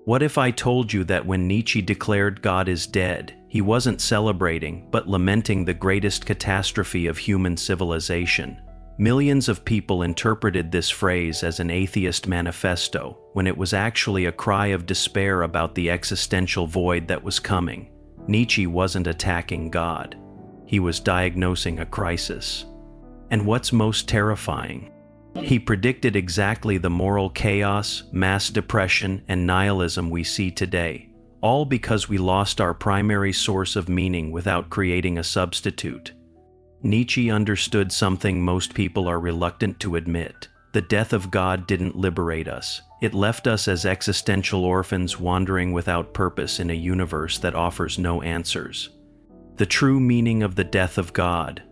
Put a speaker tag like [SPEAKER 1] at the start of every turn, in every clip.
[SPEAKER 1] What if I told you that when Nietzsche declared God is dead, he wasn't celebrating but lamenting the greatest catastrophe of human civilization? Millions of people interpreted this phrase as an atheist manifesto, when it was actually a cry of despair about the existential void that was coming. Nietzsche wasn't attacking God. He was diagnosing a crisis. And what's most terrifying? He predicted exactly the moral chaos, mass depression, and nihilism we see today, all because we lost our primary source of meaning without creating a substitute. Nietzsche understood something most people are reluctant to admit. The death of God didn't liberate us. It left us as existential orphans wandering without purpose in a universe that offers no answers. The true meaning of the death of God.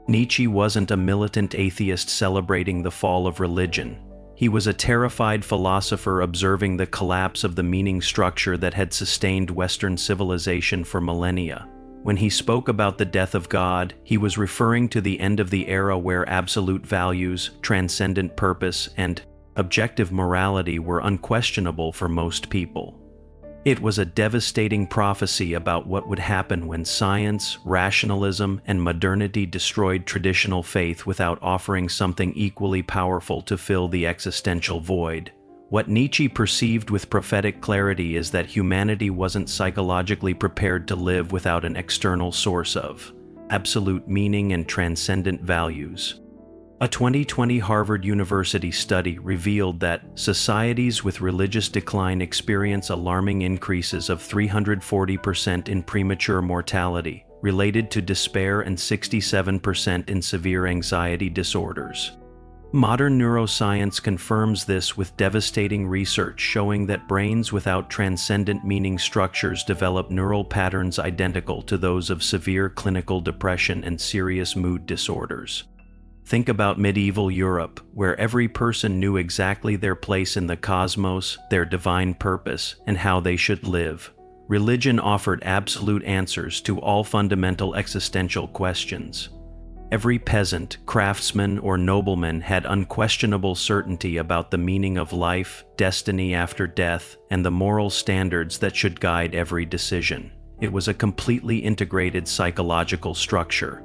[SPEAKER 1] Nietzsche wasn't a militant atheist celebrating the fall of religion. He was a terrified philosopher observing the collapse of the meaning structure that had sustained Western civilization for millennia. When he spoke about the death of God, he was referring to the end of the era where absolute values, transcendent purpose, and objective morality were unquestionable for most people. It was a devastating prophecy about what would happen when science, rationalism, and modernity destroyed traditional faith without offering something equally powerful to fill the existential void. What Nietzsche perceived with prophetic clarity is that humanity wasn't psychologically prepared to live without an external source of absolute meaning and transcendent values. A 2020 Harvard University study revealed that societies with religious decline experience alarming increases of 340% in premature mortality, related to despair, and 67% in severe anxiety disorders. Modern neuroscience confirms this with devastating research showing that brains without transcendent meaning structures develop neural patterns identical to those of severe clinical depression and serious mood disorders. Think about medieval Europe, where every person knew exactly their place in the cosmos, their divine purpose, and how they should live. Religion offered absolute answers to all fundamental existential questions. Every peasant, craftsman, or nobleman had unquestionable certainty about the meaning of life, destiny after death, and the moral standards that should guide every decision. It was a completely integrated psychological structure.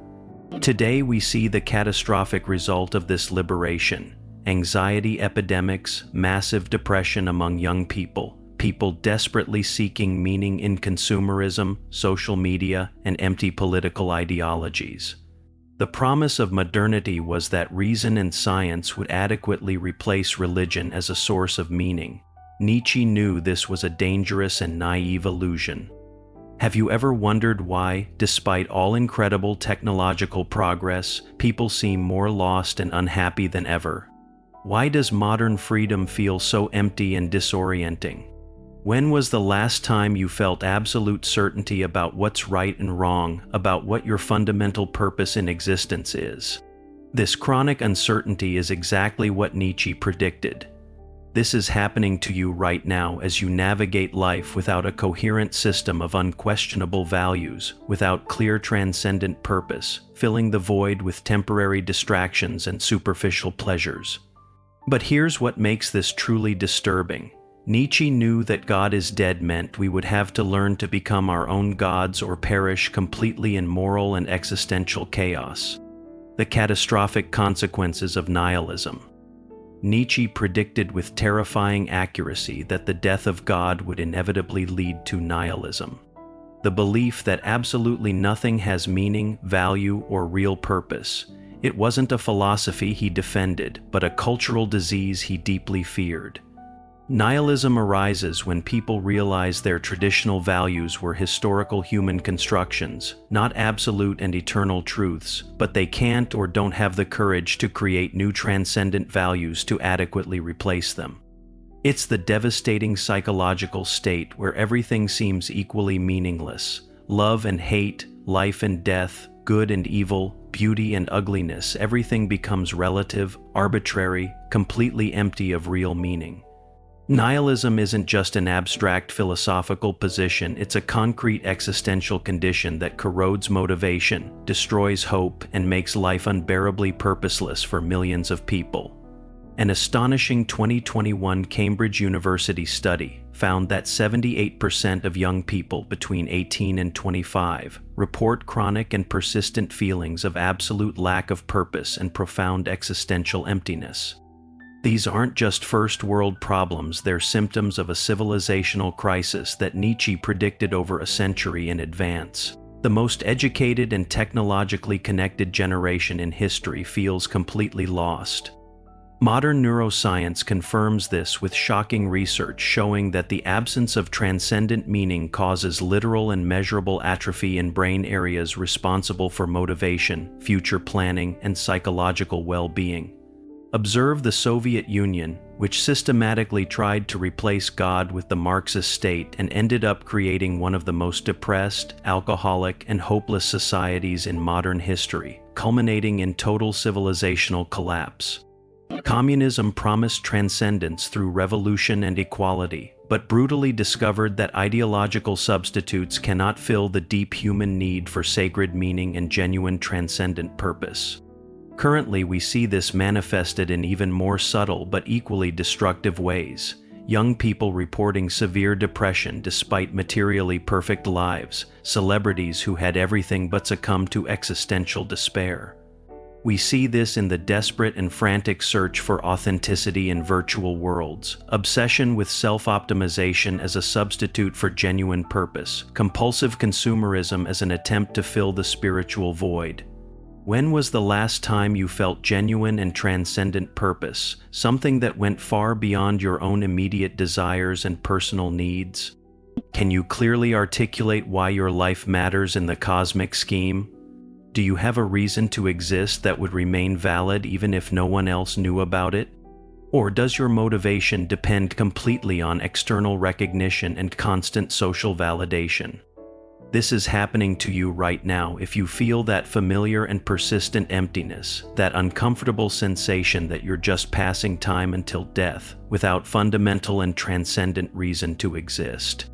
[SPEAKER 1] Today we see the catastrophic result of this liberation: anxiety epidemics, massive depression among young people, people desperately seeking meaning in consumerism, social media, and empty political ideologies. The promise of modernity was that reason and science would adequately replace religion as a source of meaning. Nietzsche knew this was a dangerous and naive illusion. Have you ever wondered why, despite all incredible technological progress, people seem more lost and unhappy than ever? Why does modern freedom feel so empty and disorienting? When was the last time you felt absolute certainty about what's right and wrong, about what your fundamental purpose in existence is? This chronic uncertainty is exactly what Nietzsche predicted. This is happening to you right now as you navigate life without a coherent system of unquestionable values, without clear transcendent purpose, filling the void with temporary distractions and superficial pleasures. But here's what makes this truly disturbing. Nietzsche knew that God is dead meant we would have to learn to become our own gods or perish completely in moral and existential chaos. The catastrophic consequences of nihilism. Nietzsche predicted with terrifying accuracy that the death of God would inevitably lead to nihilism. The belief that absolutely nothing has meaning, value, or real purpose. It wasn't a philosophy he defended, but a cultural disease he deeply feared. Nihilism arises when people realize their traditional values were historical human constructions, not absolute and eternal truths, but they can't or don't have the courage to create new transcendent values to adequately replace them. It's the devastating psychological state where everything seems equally meaningless. Love and hate, life and death, good and evil, beauty and ugliness, everything becomes relative, arbitrary, completely empty of real meaning. Nihilism isn't just an abstract philosophical position, it's a concrete existential condition that corrodes motivation, destroys hope, and makes life unbearably purposeless for millions of people. An astonishing 2021 Cambridge University study found that 78% of young people between 18 and 25 report chronic and persistent feelings of absolute lack of purpose and profound existential emptiness. These aren't just first-world problems, they're symptoms of a civilizational crisis that Nietzsche predicted over a century in advance. The most educated and technologically connected generation in history feels completely lost. Modern neuroscience confirms this with shocking research showing that the absence of transcendent meaning causes literal and measurable atrophy in brain areas responsible for motivation, future planning, and psychological well-being. Observe the Soviet Union, which systematically tried to replace God with the Marxist state and ended up creating one of the most depressed, alcoholic, and hopeless societies in modern history, culminating in total civilizational collapse. Communism promised transcendence through revolution and equality, but brutally discovered that ideological substitutes cannot fill the deep human need for sacred meaning and genuine transcendent purpose. Currently, we see this manifested in even more subtle but equally destructive ways. Young people reporting severe depression despite materially perfect lives, celebrities who had everything but succumbed to existential despair. We see this in the desperate and frantic search for authenticity in virtual worlds, obsession with self-optimization as a substitute for genuine purpose, compulsive consumerism as an attempt to fill the spiritual void. When was the last time you felt genuine and transcendent purpose, something that went far beyond your own immediate desires and personal needs? Can you clearly articulate why your life matters in the cosmic scheme? Do you have a reason to exist that would remain valid even if no one else knew about it? Or does your motivation depend completely on external recognition and constant social validation? This is happening to you right now if you feel that familiar and persistent emptiness, that uncomfortable sensation that you're just passing time until death, without fundamental and transcendent reason to exist.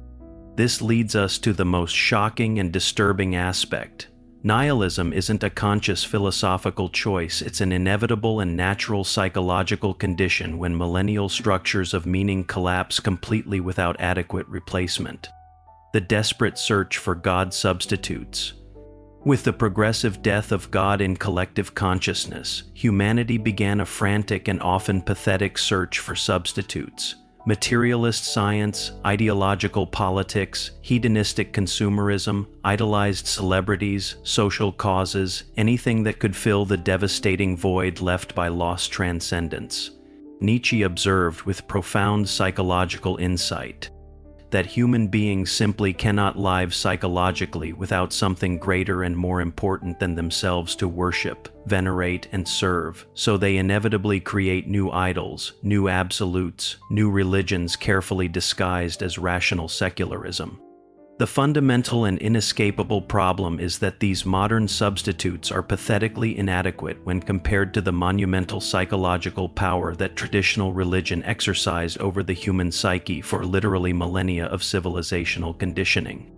[SPEAKER 1] This leads us to the most shocking and disturbing aspect. Nihilism isn't a conscious philosophical choice, it's an inevitable and natural psychological condition when millennial structures of meaning collapse completely without adequate replacement. The desperate search for God substitutes. With the progressive death of God in collective consciousness, humanity began a frantic and often pathetic search for substitutes. Materialist science, ideological politics, hedonistic consumerism, idolized celebrities, social causes, anything that could fill the devastating void left by lost transcendence. Nietzsche observed with profound psychological insight that human beings simply cannot live psychologically without something greater and more important than themselves to worship, venerate, and serve, so they inevitably create new idols, new absolutes, new religions carefully disguised as rational secularism. The fundamental and inescapable problem is that these modern substitutes are pathetically inadequate when compared to the monumental psychological power that traditional religion exercised over the human psyche for literally millennia of civilizational conditioning.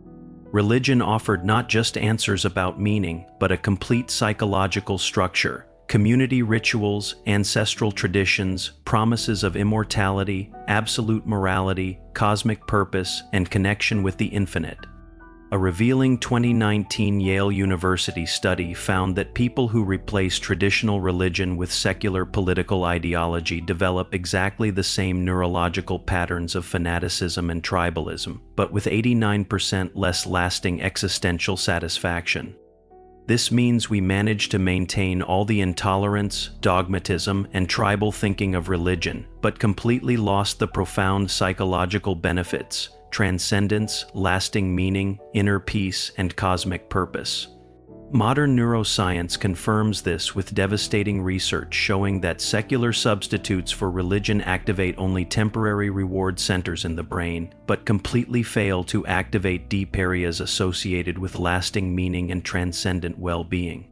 [SPEAKER 1] Religion offered not just answers about meaning, but a complete psychological structure, community rituals, ancestral traditions, promises of immortality, absolute morality, cosmic purpose, and connection with the infinite. A revealing 2019 Yale University study found that people who replace traditional religion with secular political ideology develop exactly the same neurological patterns of fanaticism and tribalism, but with 89% less lasting existential satisfaction. This means we managed to maintain all the intolerance, dogmatism, and tribal thinking of religion, but completely lost the profound psychological benefits, transcendence, lasting meaning, inner peace, and cosmic purpose. Modern neuroscience confirms this with devastating research showing that secular substitutes for religion activate only temporary reward centers in the brain, but completely fail to activate deep areas associated with lasting meaning and transcendent well-being.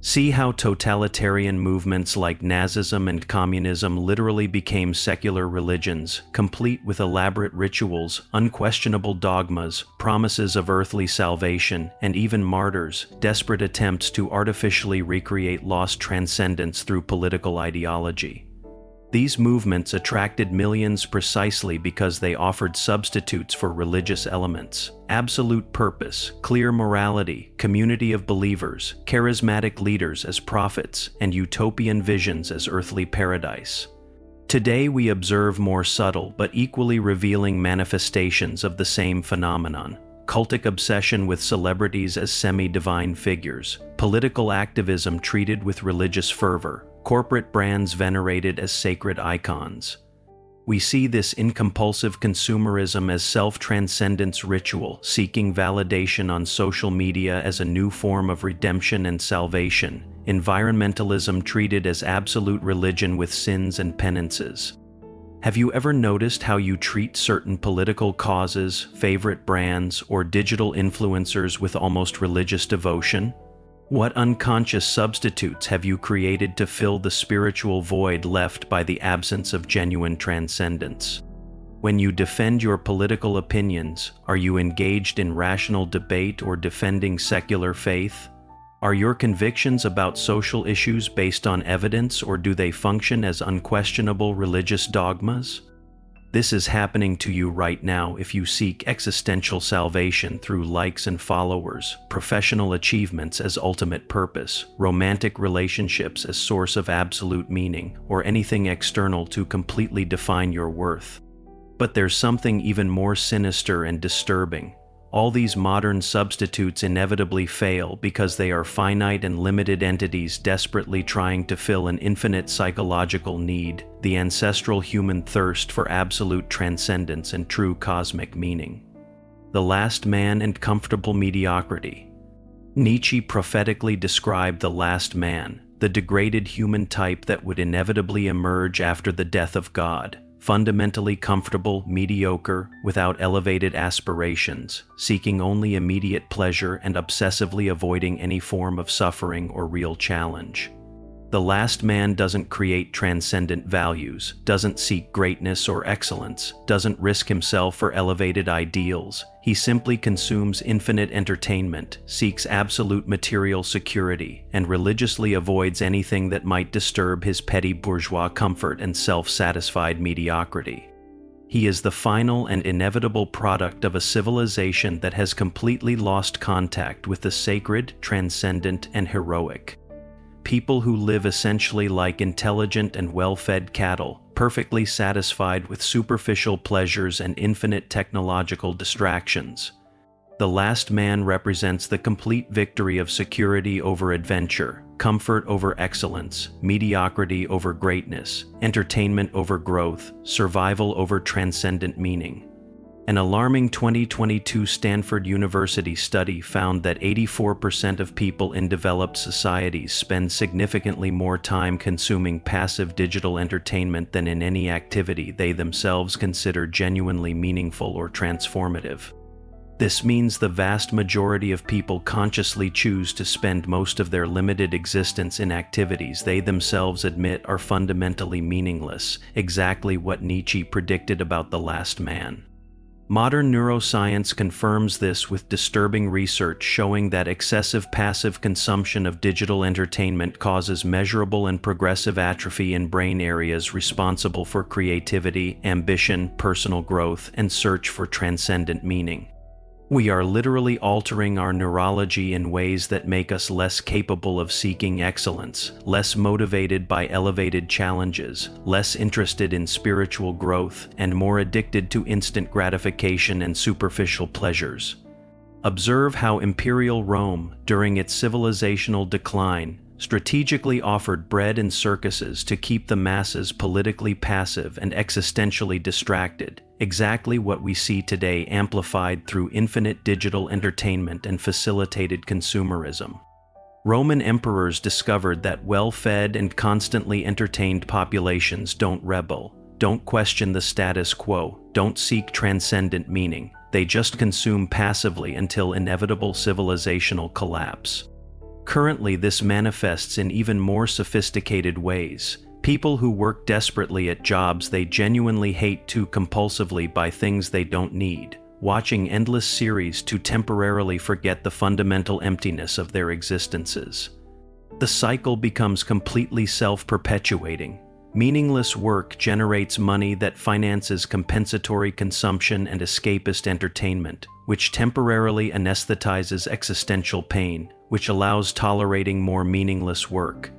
[SPEAKER 1] See how totalitarian movements like Nazism and communism literally became secular religions, complete with elaborate rituals, unquestionable dogmas, promises of earthly salvation, and even martyrs, desperate attempts to artificially recreate lost transcendence through political ideology. These movements attracted millions precisely because they offered substitutes for religious elements: absolute purpose, clear morality, community of believers, charismatic leaders as prophets, and utopian visions as earthly paradise. Today we observe more subtle but equally revealing manifestations of the same phenomenon: cultic obsession with celebrities as semi-divine figures, political activism treated with religious fervor, corporate brands venerated as sacred icons. We see this incompulsive consumerism as self-transcendence ritual, seeking validation on social media as a new form of redemption and salvation, environmentalism treated as absolute religion with sins and penances. Have you ever noticed how you treat certain political causes, favorite brands, or digital influencers with almost religious devotion? What unconscious substitutes have you created to fill the spiritual void left by the absence of genuine transcendence? When you defend your political opinions, are you engaged in rational debate or defending secular faith? Are your convictions about social issues based on evidence, or do they function as unquestionable religious dogmas? This is happening to you right now if you seek existential salvation through likes and followers, professional achievements as ultimate purpose, romantic relationships as source of absolute meaning, or anything external to completely define your worth. But there's something even more sinister and disturbing. All these modern substitutes inevitably fail because they are finite and limited entities desperately trying to fill an infinite psychological need, the ancestral human thirst for absolute transcendence and true cosmic meaning. The last man and comfortable mediocrity. Nietzsche prophetically described the last man, the degraded human type that would inevitably emerge after the death of God. Fundamentally comfortable, mediocre, without elevated aspirations, seeking only immediate pleasure and obsessively avoiding any form of suffering or real challenge. The last man doesn't create transcendent values, doesn't seek greatness or excellence, doesn't risk himself for elevated ideals. He simply consumes infinite entertainment, seeks absolute material security, and religiously avoids anything that might disturb his petty bourgeois comfort and self-satisfied mediocrity. He is the final and inevitable product of a civilization that has completely lost contact with the sacred, transcendent, and heroic. People who live essentially like intelligent and well-fed cattle, perfectly satisfied with superficial pleasures and infinite technological distractions. The last man represents the complete victory of security over adventure, comfort over excellence, mediocrity over greatness, entertainment over growth, survival over transcendent meaning. An alarming 2022 Stanford University study found that 84% of people in developed societies spend significantly more time consuming passive digital entertainment than in any activity they themselves consider genuinely meaningful or transformative. This means the vast majority of people consciously choose to spend most of their limited existence in activities they themselves admit are fundamentally meaningless, exactly what Nietzsche predicted about the last man. Modern neuroscience confirms this with disturbing research showing that excessive passive consumption of digital entertainment causes measurable and progressive atrophy in brain areas responsible for creativity, ambition, personal growth, and search for transcendent meaning. We are literally altering our neurology in ways that make us less capable of seeking excellence, less motivated by elevated challenges, less interested in spiritual growth, and more addicted to instant gratification and superficial pleasures. Observe how Imperial Rome, during its civilizational decline, strategically offered bread and circuses to keep the masses politically passive and existentially distracted, exactly what we see today amplified through infinite digital entertainment and facilitated consumerism. Roman emperors discovered that well-fed and constantly entertained populations don't rebel, don't question the status quo, don't seek transcendent meaning. They just consume passively until inevitable civilizational collapse. Currently, this manifests in even more sophisticated ways. People who work desperately at jobs they genuinely hate too compulsively buy things they don't need, watching endless series to temporarily forget the fundamental emptiness of their existences. The cycle becomes completely self-perpetuating. Meaningless work generates money that finances compensatory consumption and escapist entertainment, which temporarily anesthetizes existential pain, which allows tolerating more meaningless work.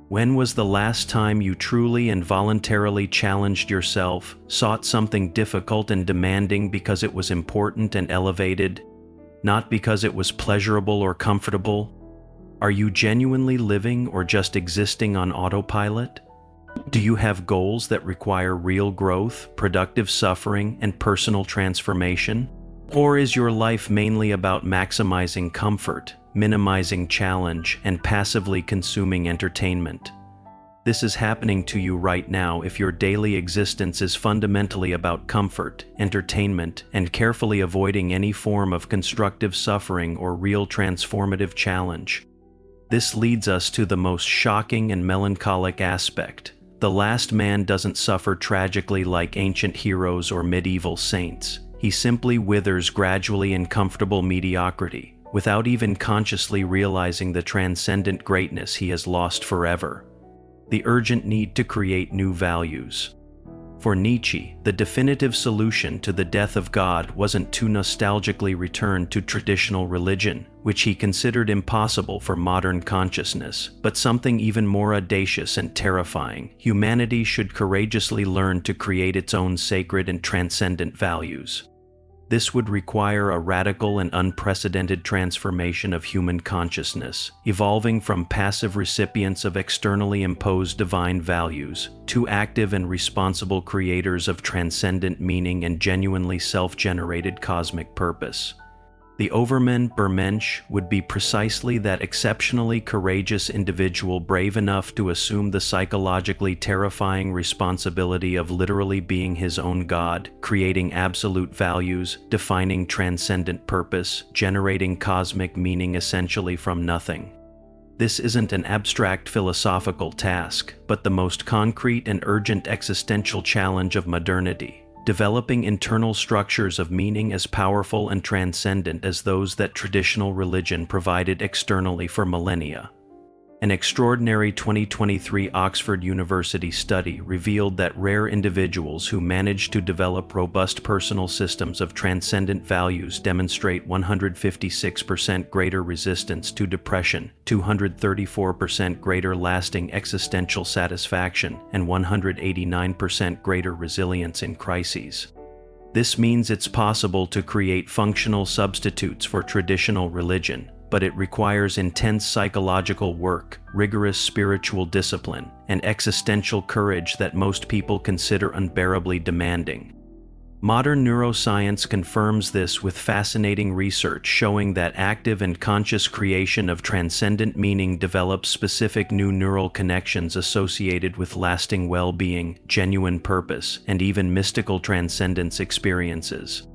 [SPEAKER 1] When was the last time you truly and voluntarily challenged yourself, sought something difficult and demanding because it was important and elevated, not because it was pleasurable or comfortable? Are you genuinely living or just existing on autopilot? Do you have goals that require real growth, productive suffering, and personal transformation? Or is your life mainly about maximizing comfort, minimizing challenge, and passively consuming entertainment? This is happening to you right now if your daily existence is fundamentally about comfort, entertainment, and carefully avoiding any form of constructive suffering or real transformative challenge. This leads us to the most shocking and melancholic aspect. The last man doesn't suffer tragically like ancient heroes or medieval saints. He simply withers gradually in comfortable mediocrity, without even consciously realizing the transcendent greatness he has lost forever. The urgent need to create new values. For Nietzsche, the definitive solution to the death of God wasn't to nostalgically return to traditional religion, which he considered impossible for modern consciousness, but something even more audacious and terrifying. Humanity should courageously learn to create its own sacred and transcendent values. This would require a radical and unprecedented transformation of human consciousness, evolving from passive recipients of externally imposed divine values to active and responsible creators of transcendent meaning and genuinely self-generated cosmic purpose. The Overmensch would be precisely that exceptionally courageous individual brave enough to assume the psychologically terrifying responsibility of literally being his own God, creating absolute values, defining transcendent purpose, generating cosmic meaning essentially from nothing. This isn't an abstract philosophical task, but the most concrete and urgent existential challenge of modernity. Developing internal structures of meaning as powerful and transcendent as those that traditional religion provided externally for millennia. An extraordinary 2023 Oxford University study revealed that rare individuals who manage to develop robust personal systems of transcendent values demonstrate 156% greater resistance to depression, 234% greater lasting existential satisfaction, and 189% greater resilience in crises. This means it's possible to create functional substitutes for traditional religion, but it requires intense psychological work, rigorous spiritual discipline, and existential courage that most people consider unbearably demanding. Modern neuroscience confirms this with fascinating research showing that active and conscious creation of transcendent meaning develops specific new neural connections associated with lasting well-being, genuine purpose, and even mystical transcendence experiences.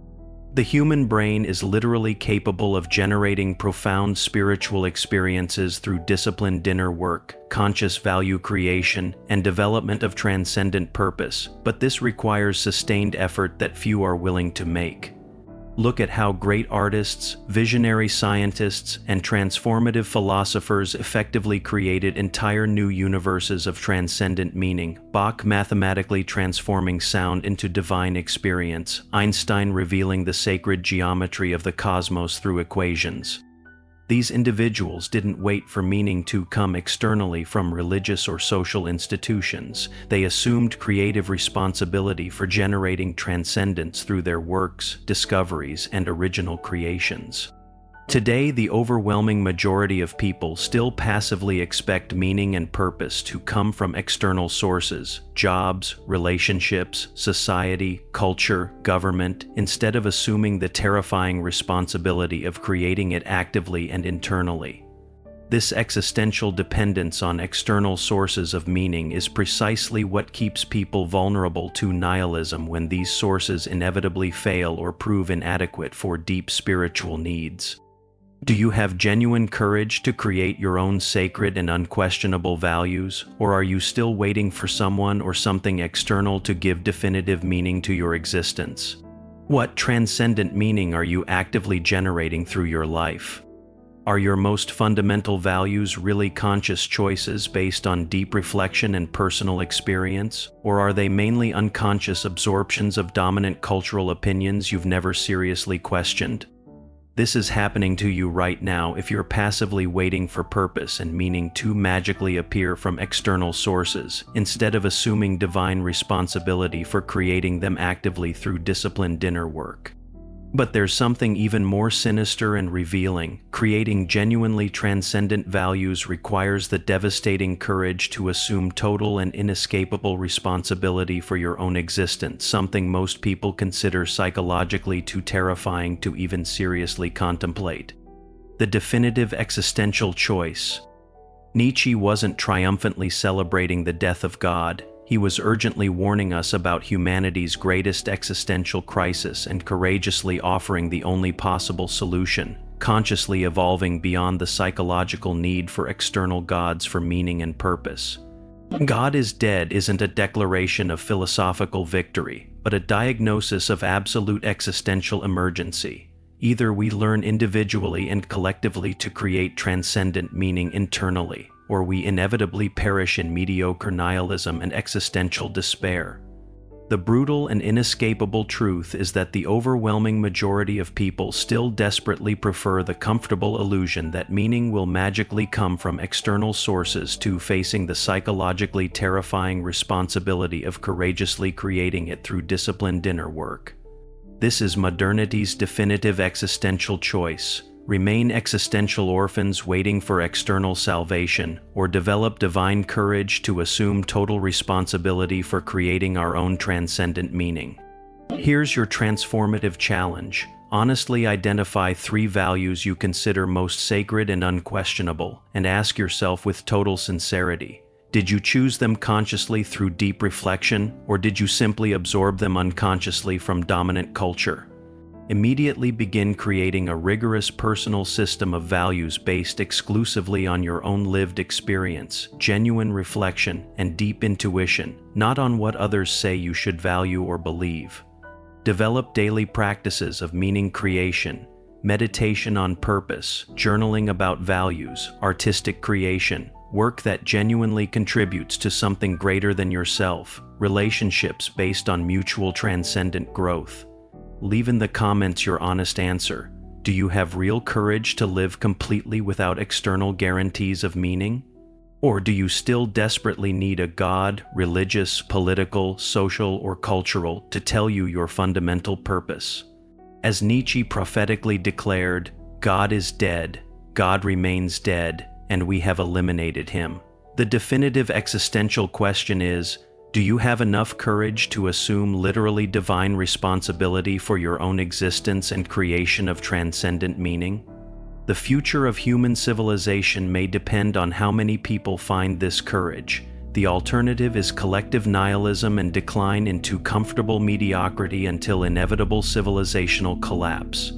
[SPEAKER 1] The human brain is literally capable of generating profound spiritual experiences through disciplined inner work, conscious value creation, and development of transcendent purpose, but this requires sustained effort that few are willing to make. Look at how great artists, visionary scientists, and transformative philosophers effectively created entire new universes of transcendent meaning. Bach mathematically transforming sound into divine experience, Einstein revealing the sacred geometry of the cosmos through equations. These individuals didn't wait for meaning to come externally from religious or social institutions. They assumed creative responsibility for generating transcendence through their works, discoveries, and original creations. Today, the overwhelming majority of people still passively expect meaning and purpose to come from external sources, jobs, relationships, society, culture, government, instead of assuming the terrifying responsibility of creating it actively and internally. This existential dependence on external sources of meaning is precisely what keeps people vulnerable to nihilism when these sources inevitably fail or prove inadequate for deep spiritual needs. Do you have genuine courage to create your own sacred and unquestionable values, or are you still waiting for someone or something external to give definitive meaning to your existence? What transcendent meaning are you actively generating through your life? Are your most fundamental values really conscious choices based on deep reflection and personal experience, or are they mainly unconscious absorptions of dominant cultural opinions you've never seriously questioned? This is happening to you right now if you're passively waiting for purpose and meaning to magically appear from external sources, instead of assuming divine responsibility for creating them actively through disciplined inner work. But there's something even more sinister and revealing. Creating genuinely transcendent values requires the devastating courage to assume total and inescapable responsibility for your own existence, something most people consider psychologically too terrifying to even seriously contemplate. The definitive existential choice. Nietzsche wasn't triumphantly celebrating the death of God. He was urgently warning us about humanity's greatest existential crisis and courageously offering the only possible solution, consciously evolving beyond the psychological need for external gods for meaning and purpose. God is dead isn't a declaration of philosophical victory, but a diagnosis of absolute existential emergency. Either we learn individually and collectively to create transcendent meaning internally, or we inevitably perish in mediocre nihilism and existential despair. The brutal and inescapable truth is that the overwhelming majority of people still desperately prefer the comfortable illusion that meaning will magically come from external sources to facing the psychologically terrifying responsibility of courageously creating it through disciplined inner work. This is modernity's definitive existential choice. Remain existential orphans waiting for external salvation, or develop divine courage to assume total responsibility for creating our own transcendent meaning. Here's your transformative challenge. Honestly identify 3 values you consider most sacred and unquestionable, and ask yourself with total sincerity, did you choose them consciously through deep reflection, or did you simply absorb them unconsciously from dominant culture? Immediately begin creating a rigorous personal system of values based exclusively on your own lived experience, genuine reflection, and deep intuition, not on what others say you should value or believe. Develop daily practices of meaning creation, meditation on purpose, journaling about values, artistic creation, work that genuinely contributes to something greater than yourself, relationships based on mutual transcendent growth. Leave in the comments your honest answer. Do you have real courage to live completely without external guarantees of meaning? Or do you still desperately need a god, religious, political, social, or cultural, to tell you your fundamental purpose? As Nietzsche prophetically declared, God is dead, God remains dead, and we have eliminated him. The definitive existential question is, do you have enough courage to assume literally divine responsibility for your own existence and creation of transcendent meaning? The future of human civilization may depend on how many people find this courage. The alternative is collective nihilism and decline into comfortable mediocrity until inevitable civilizational collapse.